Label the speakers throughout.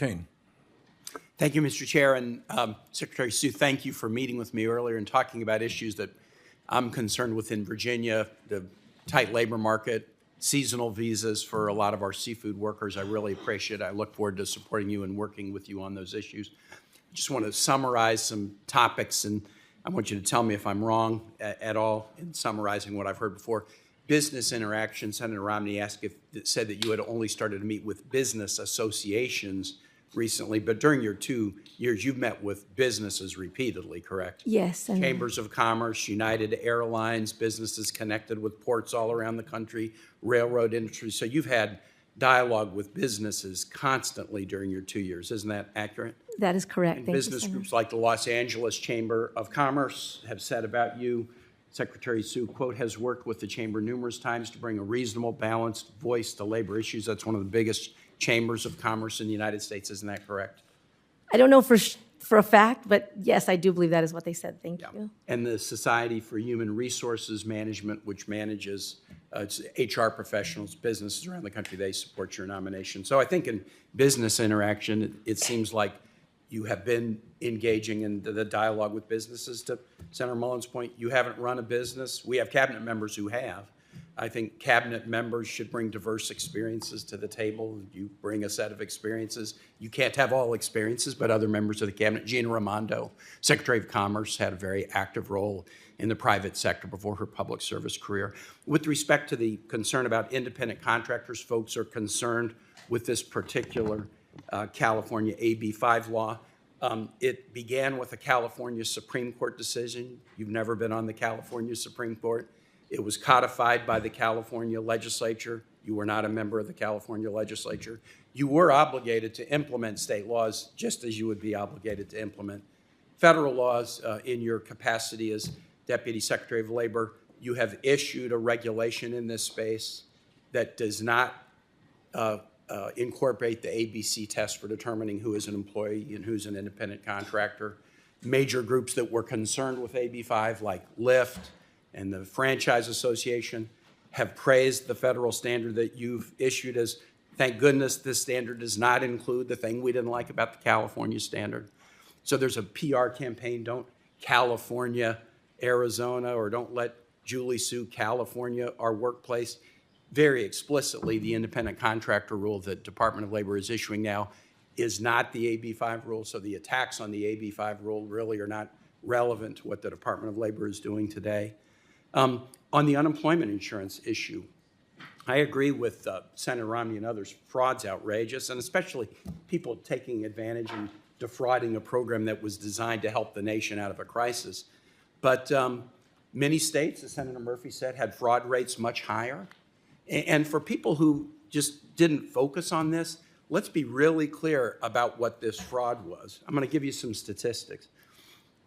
Speaker 1: Kaine.
Speaker 2: Thank you, Mr. Chair. And Secretary Sue, thank you for meeting with me earlier and talking about issues that I'm concerned with in Virginia, the tight labor market, seasonal visas for a lot of our seafood workers. I really appreciate it. I look forward to supporting you and working with you on those issues. I just want to summarize some topics, and I want you to tell me if I'm wrong at all in summarizing what I've heard before. Business interaction, Senator Romney said that you had only started to meet with business associations recently, but during your 2 years, you've met with businesses repeatedly, correct?
Speaker 3: Yes.
Speaker 2: Chambers of Commerce, United Airlines, businesses connected with ports all around the country, railroad industry. So you've had dialogue with businesses constantly during your 2 years. Isn't that accurate?
Speaker 3: That is correct.
Speaker 2: And
Speaker 3: Thank
Speaker 2: business
Speaker 3: you,
Speaker 2: groups like the Los Angeles Chamber of Commerce have said about you, Secretary Sue, quote, has worked with the chamber numerous times to bring a reasonable, balanced voice to labor issues. That's one of the biggest chambers of commerce in the United States. Isn't that correct?
Speaker 3: I don't know for a fact, but yes, I do believe that is what they said. Thank you.
Speaker 2: And the Society for Human Resources Management, which manages HR professionals, businesses around the country, they support your nomination. So I think in business interaction, it seems like you have been engaging in the dialogue with businesses. To Senator Mullen's point, you haven't run a business. We have cabinet members who have. I think cabinet members should bring diverse experiences to the table. You bring a set of experiences. You can't have all experiences, but other members of the cabinet, Gina Raimondo, Secretary of Commerce, had a very active role in the private sector before her public service career. With respect to the concern about independent contractors, folks are concerned with this particular California AB 5 law. It began with a California Supreme Court decision. You've never been on the California Supreme Court. It was codified by the California legislature. You were not a member of the California legislature. You were obligated to implement state laws just as you would be obligated to implement federal laws. In your capacity as Deputy Secretary of Labor, you have issued a regulation in this space that does not incorporate the ABC test for determining who is an employee and who's an independent contractor. Major groups that were concerned with AB 5, like Lyft and the Franchise Association, have praised the federal standard that you've issued as, thank goodness this standard does not include the thing we didn't like about the California standard. So there's a PR campaign, don't California, Arizona, or don't let Julie sue California, our workplace. Very explicitly, the independent contractor rule that Department of Labor is issuing now is not the AB 5 rule, so the attacks on the AB 5 rule really are not relevant to what the Department of Labor is doing today. On the unemployment insurance issue, I agree with Senator Romney and others. Fraud's outrageous, and especially people taking advantage and defrauding a program that was designed to help the nation out of a crisis. But many states, as Senator Murphy said, had fraud rates much higher. And for people who just didn't focus on this, let's be really clear about what this fraud was. I'm going to give you some statistics.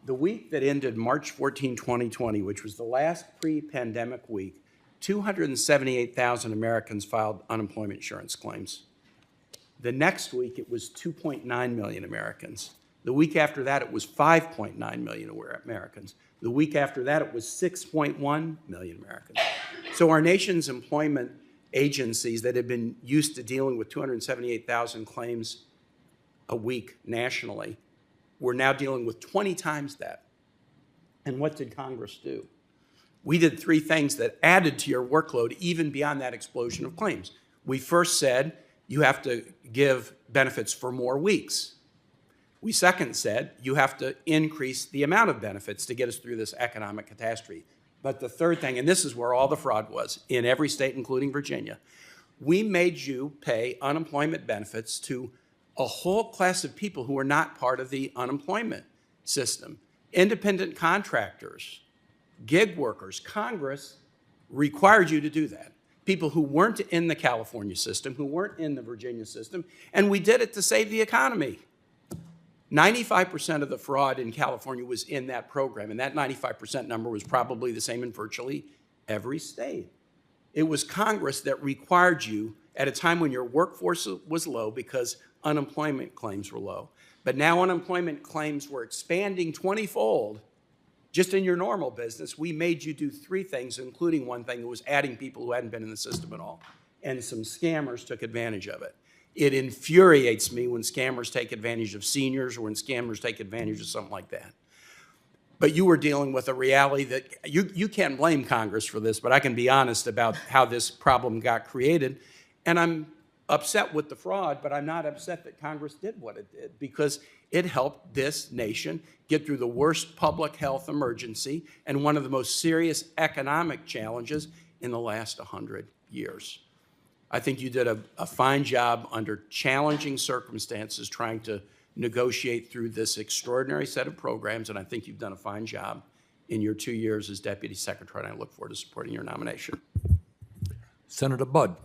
Speaker 2: The week that ended March 14, 2020, which was the last pre-pandemic week, 278,000 Americans filed unemployment insurance claims. The next week, it was 2.9 million Americans. The week after that, it was 5.9 million Americans. The week after that, it was 6.1 million Americans. So our nation's employment agencies that had been used to dealing with 278,000 claims a week nationally were now dealing with 20 times that. And what did Congress do? We did three things that added to your workload even beyond that explosion of claims. We first said you have to give benefits for more weeks. We second said you have to increase the amount of benefits to get us through this economic catastrophe. But the third thing, and this is where all the fraud was, in every state, including Virginia, we made you pay unemployment benefits to a whole class of people who were not part of the unemployment system. Independent contractors, gig workers. Congress required you to do that. People who weren't in the California system, who weren't in the Virginia system, and we did it to save the economy. 95% of the fraud in California was in that program, and that 95% number was probably the same in virtually every state. It was Congress that required you at a time when your workforce was low because unemployment claims were low. But now unemployment claims were expanding 20-fold. Just in your normal business, we made you do three things, including one thing that was adding people who hadn't been in the system at all. And some scammers took advantage of it. It infuriates me when scammers take advantage of seniors or when scammers take advantage of something like that. But you were dealing with a reality that you can't blame Congress for this, but I can be honest about how this problem got created. And I'm upset with the fraud, but I'm not upset that Congress did what it did, because it helped this nation get through the worst public health emergency and one of the most serious economic challenges in the last 100 years. I think you did a fine job under challenging circumstances trying to negotiate through this extraordinary set of programs, and I think you've done a fine job in your 2 years as Deputy Secretary, and I look forward to supporting your nomination.
Speaker 1: Senator Budd.